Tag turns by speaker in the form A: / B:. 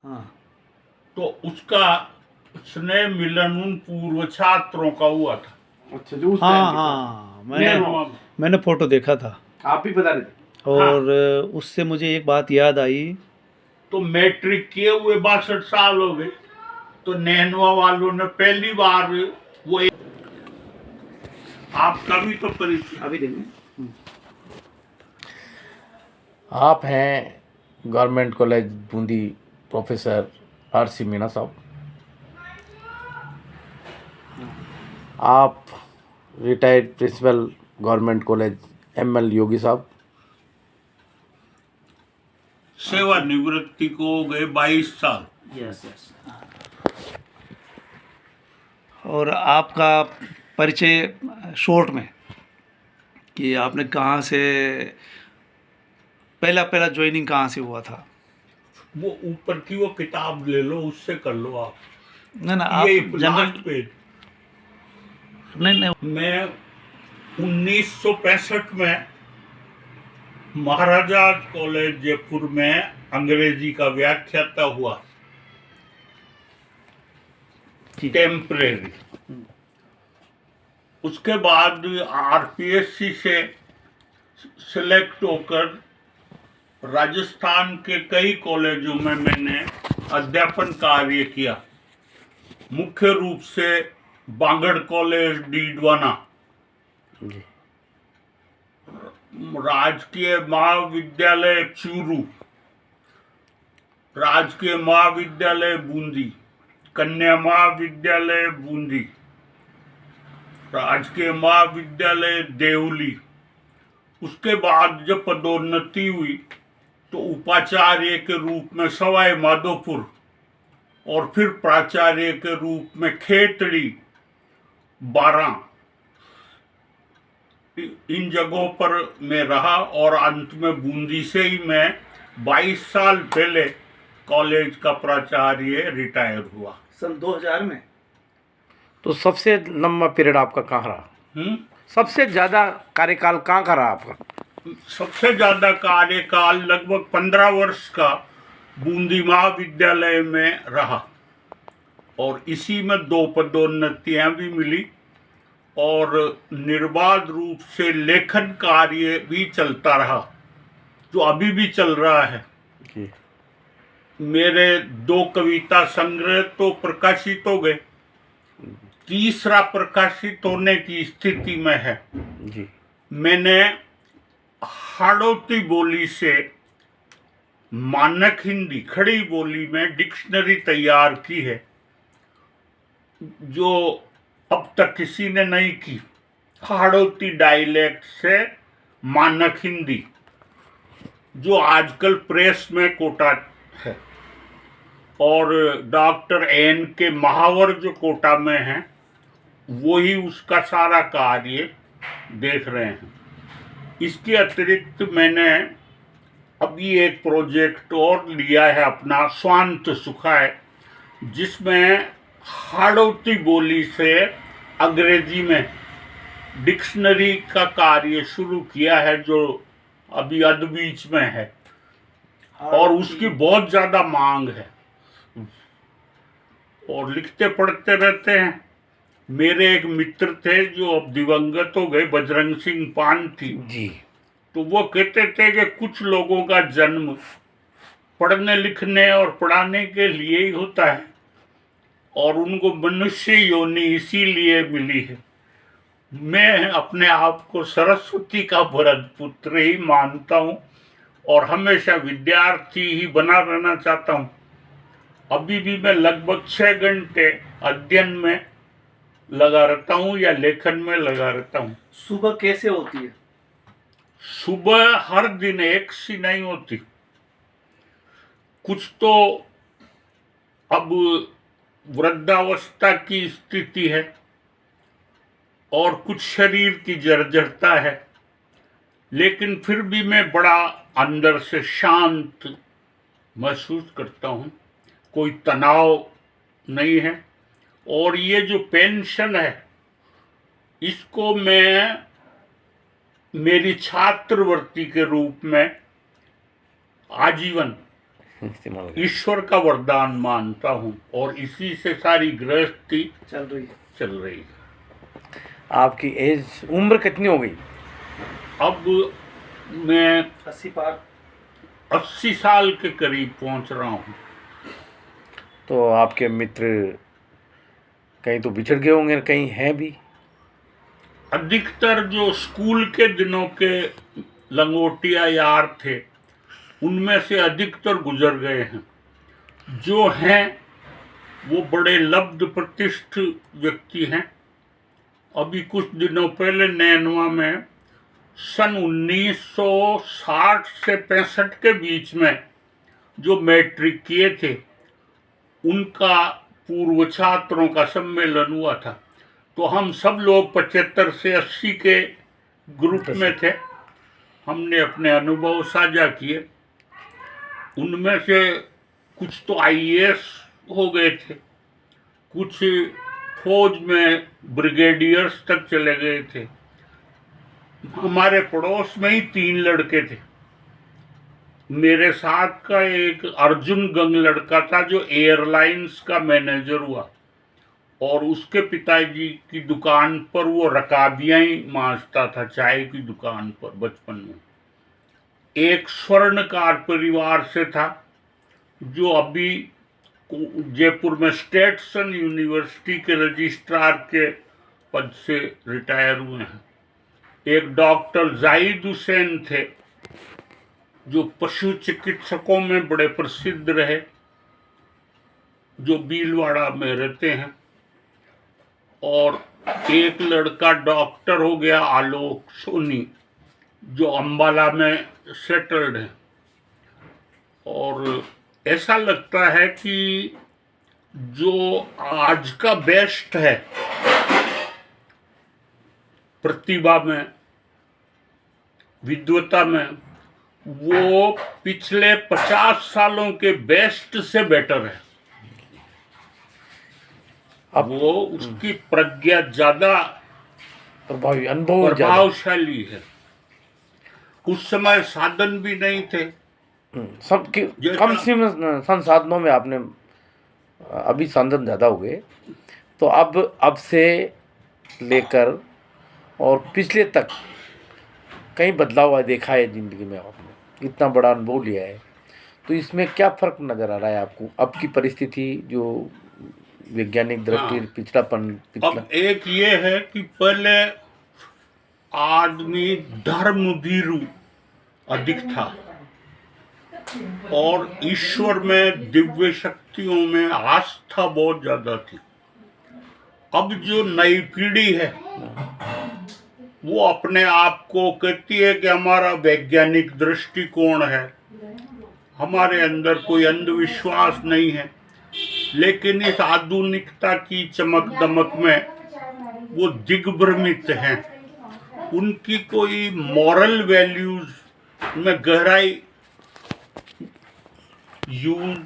A: हाँ।
B: तो उसका स्नेह मिलन उन पूर्व छात्रों का हुआ था।
C: अच्छा, जो उस
A: हाँ
C: टाइम के
A: हाँ,
B: नेहरुआ में।
A: मैंने फोटो देखा था।
C: थे। आप भी बता रहे थे।
A: और उससे मुझे एक बात याद आई।
B: तो मैट्रिक किए हुए 62 साल हो गए, तो नेहरुआ वालों ने पहली बार वो आपका भी तो परिचय।
C: अभी देंगे।
D: आप हैं government college Bundi professor R C. Meena साहब। आप retired principal government college M L. Yogi साहब।
B: सेवानिवृत्ति को हो गए 22 साल।
C: Yes yes.
A: और आपका परिचय शॉर्ट में कि आपने कहाँ से पहला ज्वाइनिंग कहाँ से हुआ था?
B: वो ऊपर की वो किताब ले लो, उससे कर लो आप।
A: ना आप
B: ये
A: जनरल
B: लास्ट पेज।
A: नहीं
B: मैं 1965 में महाराजा कॉलेज जयपुर में अंग्रेजी का व्याख्याता हुआ, टेम्परेरी। उसके बाद आरपीएससी से सिलेक्ट होकर राजस्थान के कई कॉलेजों में मैंने अध्यापन कार्य किया, मुख्य रूप से बांगड़ कॉलेज डीडवाना, राजकीय महाविद्यालय चूरू, राजकीय महाविद्यालय बूंदी, कन्या महाविद्यालय बूंदी, राजकीय महाविद्यालय देवली। उसके बाद जब पदोन्नति हुई तो उपाचार्य के रूप में सवाई माधोपुर और फिर प्राचार्य के रूप में खेतड़ी, बारां, इन जगहों पर मैं रहा और अंत में बूंदी से ही मैं 22 साल पहले कॉलेज का प्राचार्य रिटायर हुआ,
C: सन 2000 में।
D: तो सबसे लंबा पीरियड आपका कहाँ रहा? सबसे ज़्यादा कार्यकाल कहाँ का रहा आपका?
B: सबसे ज्यादा कार्यकाल लगभग 15 वर्ष का बूंदी महाविद्यालय में रहा और इसी में 2 पदोन्नतियां भी मिली और निर्बाध रूप से लेखन कार्य भी चलता रहा, जो अभी भी चल रहा है।
D: जी।
B: मेरे 2 कविता संग्रह तो प्रकाशित हो गए, तीसरा प्रकाशित होने की स्थिति में है।
D: जी।
B: मैंने हाड़ौती बोली से मानक हिंदी खड़ी बोली में डिक्शनरी तैयार की है, जो अब तक किसी ने नहीं की। हाड़ौती डायलेक्ट से मानक हिंदी, जो आजकल प्रेस में कोटा है, और डॉक्टर एन के महावर जो कोटा में हैं, वही उसका सारा कार्य देख रहे हैं। इसके अतिरिक्त मैंने अभी एक प्रोजेक्ट और लिया है अपना, स्वांत सुखाय, जिसमें हाड़ौती बोली से अंग्रेजी में डिक्शनरी का कार्य शुरू किया है, जो अभी अधबीच में है और उसकी बहुत ज़्यादा मांग है और लिखते पढ़ते रहते हैं। मेरे एक मित्र थे जो अब दिवंगत हो गए, बजरंग सिंह पानथी
D: जी।
B: तो वो कहते थे कि कुछ लोगों का जन्म पढ़ने लिखने और पढ़ाने के लिए ही होता है और उनको मनुष्य योनि इसीलिए मिली है। मैं अपने आप को सरस्वती का वरद पुत्र ही मानता हूँ और हमेशा विद्यार्थी ही बना रहना चाहता हूँ। अभी भी मैं लगभग 6 घंटे अध्ययन में लगा रहता हूँ या लेखन में लगा रहता हूँ।
C: सुबह कैसे होती है?
B: सुबह हर दिन एक सी नहीं होती, कुछ तो अब वृद्धावस्था की स्थिति है और कुछ शरीर की जर्जरता है, लेकिन फिर भी मैं बड़ा अंदर से शांत महसूस करता हूँ, कोई तनाव नहीं है। और ये जो पेंशन है, इसको मैं मेरी छात्रवृत्ति के रूप में आजीवन
D: इस्तेमाल कर।
B: ईश्वर का वरदान मानता हूँ और इसी से सारी गृहस्थी
C: चल रही है।
B: चल रही है।
D: आपकी एज उम्र कितनी हो गई?
B: अब मैं
C: 80 पार।
B: 80 साल के करीब पहुंच रहा हूँ।
D: तो आपके मित्र कहीं तो बिछड़ गए होंगे, कहीं हैं भी?
B: अधिकतर जो स्कूल के दिनों के लंगोटिया यार थे उनमें से अधिकतर गुजर गए हैं। जो हैं वो बड़े लब्ध प्रतिष्ठित व्यक्ति हैं। अभी कुछ दिनों पहले नैनवा में सन 1960 से 65 के बीच में जो मैट्रिक किए थे उनका पूर्व छात्रों का सम्मेलन हुआ था। तो हम सब लोग 75 से 80 के ग्रुप में थे। हमने अपने अनुभव साझा किए। उनमें से कुछ तो आईएएस हो गए थे, कुछ फौज में ब्रिगेडियर्स तक चले गए थे। हमारे पड़ोस में ही 3 लड़के थे। मेरे साथ का एक अर्जुन गंग लड़का था जो एयरलाइंस का मैनेजर हुआ और उसके पिताजी की दुकान पर वो रकाबियां ही मांजता था, चाय की दुकान पर बचपन में। एक स्वर्णकार परिवार से था जो अभी जयपुर में स्टेटसन यूनिवर्सिटी के रजिस्ट्रार के पद से रिटायर हुए हैं। एक डॉक्टर जाहिद हुसैन थे जो पशु चिकित्सकों में बड़े प्रसिद्ध रहे, जो भीलवाड़ा में रहते हैं। और एक लड़का डॉक्टर हो गया आलोक सोनी जो अंबाला में सेटल्ड है। और ऐसा लगता है कि जो आज का बेस्ट है प्रतिभा में, विद्वता में, वो पिछले 50 सालों के बेस्ट से बेटर है।
D: अब
B: वो उसकी प्रज्ञा ज्यादा
D: प्रभावी, अनुभव ज्यादा।
B: प्रभावशाली है। उस समय साधन भी नहीं थे।
D: सबके
B: जैसा-
D: कम से कम संसाधनों में आपने अभी संसाधन ज़्यादा हो गए। तो अब से लेकर और पिछले तक कहीं बदलाव देखा है ज़िंदगी में आपने, इतना बड़ा अनुभव लिया है, तो इसमें क्या फ़र्क नज़र आ रहा है आपको? अब की परिस्थिति जो वैज्ञानिक दृष्टि
B: हाँ।
D: पिछड़ापन पिछला
B: अब एक ये है कि पहले आदमी धर्म भीरू अधिक था और ईश्वर में, दिव्य शक्तियों में आस्था बहुत ज्यादा थी। अब जो नई पीढ़ी है वो अपने आप को कहती है कि हमारा वैज्ञानिक दृष्टिकोण है, हमारे अंदर कोई अंधविश्वास नहीं है। लेकिन इस आधुनिकता की चमक दमक में वो दिग्भ्रमित हैं। उनकी कोई मॉरल वैल्यूज में गहराई यूज